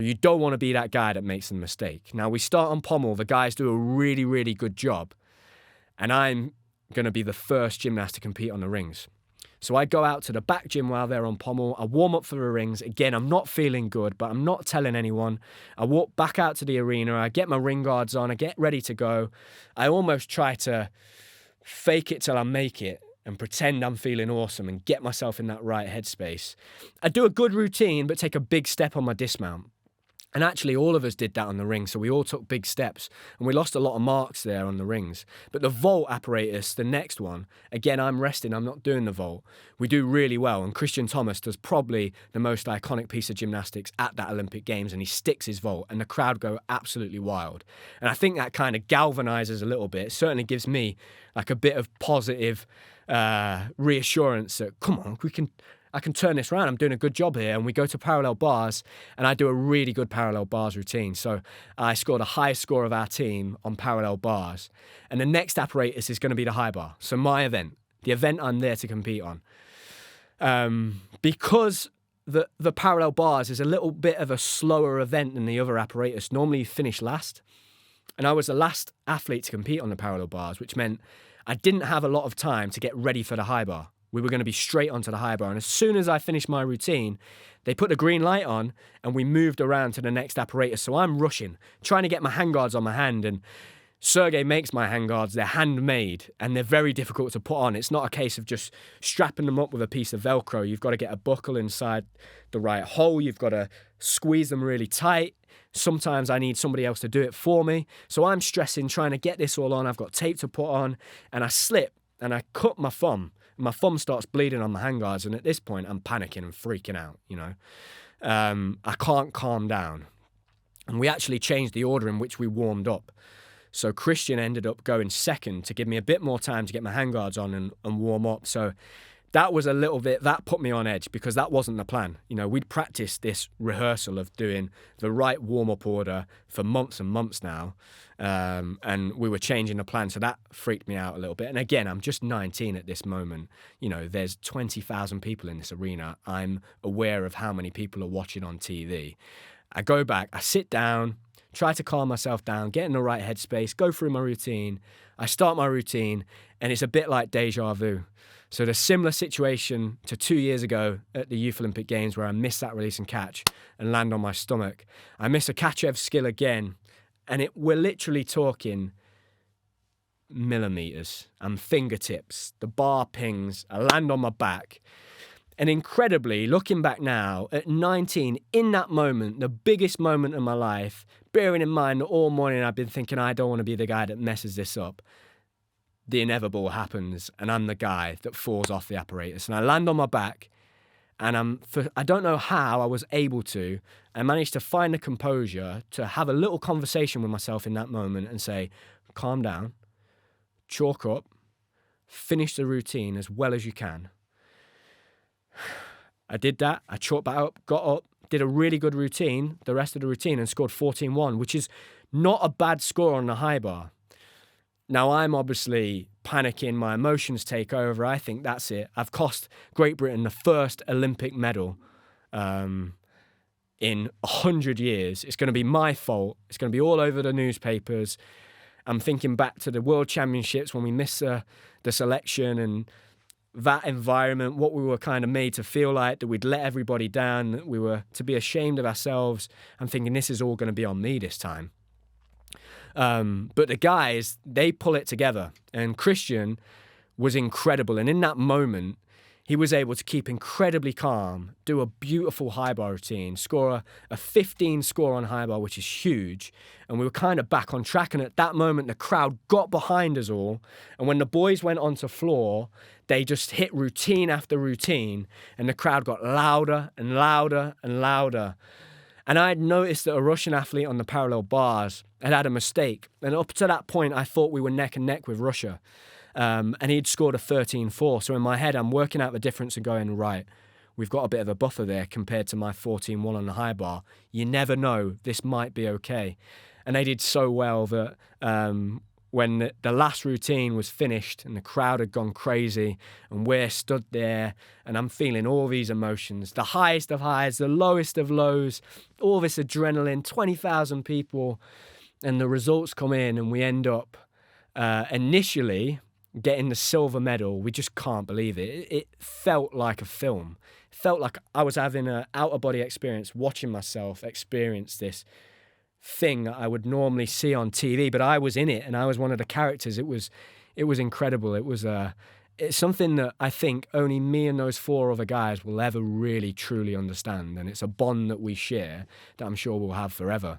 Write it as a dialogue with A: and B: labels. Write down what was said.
A: You don't want to be that guy that makes the mistake. Now, we start on pommel. The guys do a really, really good job. And I'm going to be the first gymnast to compete on the rings. So I go out to the back gym while they're on pommel. I warm up for the rings. Again, I'm not feeling good, but I'm not telling anyone. I walk back out to the arena. I get my ring guards on. I get ready to go. I almost try to fake it till I make it and pretend I'm feeling awesome and get myself in that right headspace. I do a good routine, but take a big step on my dismount. And actually, all of us did that on the ring, so we all took big steps, and we lost a lot of marks there on the rings. But the vault apparatus, the next one, again, I'm resting, I'm not doing the vault. We do really well, and Christian Thomas does probably the most iconic piece of gymnastics at that Olympic Games, and he sticks his vault, and the crowd go absolutely wild. And I think that kind of galvanizes a little bit. It certainly gives me like a bit of positive reassurance that, come on, I can turn this around. I'm doing a good job here. And we go to parallel bars, and I do a really good parallel bars routine. So I score the highest score of our team on parallel bars. And the next apparatus is going to be the high bar. So my event, the event I'm there to compete on. Because the parallel bars is a little bit of a slower event than the other apparatus. Normally you finish last. And I was the last athlete to compete on the parallel bars, which meant I didn't have a lot of time to get ready for the high bar. We were going to be straight onto the high bar. And as soon as I finished my routine, they put the green light on and we moved around to the next apparatus. So I'm rushing, trying to get my handguards on my hand. And Sergey makes my handguards. They're handmade and they're very difficult to put on. It's not a case of just strapping them up with a piece of Velcro. You've got to get a buckle inside the right hole. You've got to squeeze them really tight. Sometimes I need somebody else to do it for me. So I'm stressing, trying to get this all on. I've got tape to put on and I slip and I cut my thumb. My thumb starts bleeding on the handguards, and at this point, I'm panicking and freaking out, you know. I can't calm down. And we actually changed the order in which we warmed up. So Christian ended up going second to give me a bit more time to get my handguards on and warm up. So that was a little bit, that put me on edge because that wasn't the plan. You know, we'd practiced this rehearsal of doing the right warm-up order for months and months now. And we were changing the plan. So that freaked me out a little bit. And again, I'm just 19 at this moment. You know, there's 20,000 people in this arena. I'm aware of how many people are watching on TV. I go back, I sit down, try to calm myself down, get in the right headspace, go through my routine. I start my routine and it's a bit like deja vu. So the similar situation to 2 years ago at the Youth Olympic Games where I missed that release and catch and land on my stomach. I miss a Kachev skill again, and we're literally talking millimeters and fingertips. The bar pings, I land on my back. And incredibly, looking back now, at 19, in that moment, the biggest moment of my life, bearing in mind that all morning I've been thinking I don't want to be the guy that messes this up, the inevitable happens, and I'm the guy that falls off the apparatus. And I land on my back, and I don't know how I was able to. I managed to find the composure to have a little conversation with myself in that moment and say, calm down, chalk up, finish the routine as well as you can. I did that. I chalked that up, got up, did a really good routine, the rest of the routine, and scored 14-1, which is not a bad score on the high bar. Now, I'm obviously panicking. My emotions take over. I think that's it. I've cost Great Britain the first Olympic medal in 100 years. It's going to be my fault. It's going to be all over the newspapers. I'm thinking back to the World Championships when we missed the selection and that environment, what we were kind of made to feel like, that we'd let everybody down, that we were to be ashamed of ourselves. I'm thinking this is all going to be on me this time. But the guys, they pull it together. And Christian was incredible. And in that moment, he was able to keep incredibly calm, do a beautiful high bar routine, score a 15 score on high bar, which is huge. And we were kind of back on track. And at that moment, the crowd got behind us all. And when the boys went onto floor, they just hit routine after routine. And the crowd got louder and louder and louder. And I had noticed that a Russian athlete on the parallel bars had a mistake. And up to that point, I thought we were neck and neck with Russia. And he'd scored a 13-4. So in my head, I'm working out the difference and going, right, we've got a bit of a buffer there compared to my 14-1 on the high bar. You never know. This might be okay. And they did so well that when the last routine was finished and the crowd had gone crazy and we're stood there and I'm feeling all these emotions, the highest of highs, the lowest of lows, all this adrenaline, 20,000 people, and the results come in and we end up initially getting the silver medal. We just can't believe it. It felt like a film. It felt like I was having an out-of-body experience, watching myself experience this thing that I would normally see on TV, but I was in it and I was one of the characters. It was incredible. It's something that I think only me and those 4 other guys will ever really truly understand, and it's a bond that we share that I'm sure we'll have forever.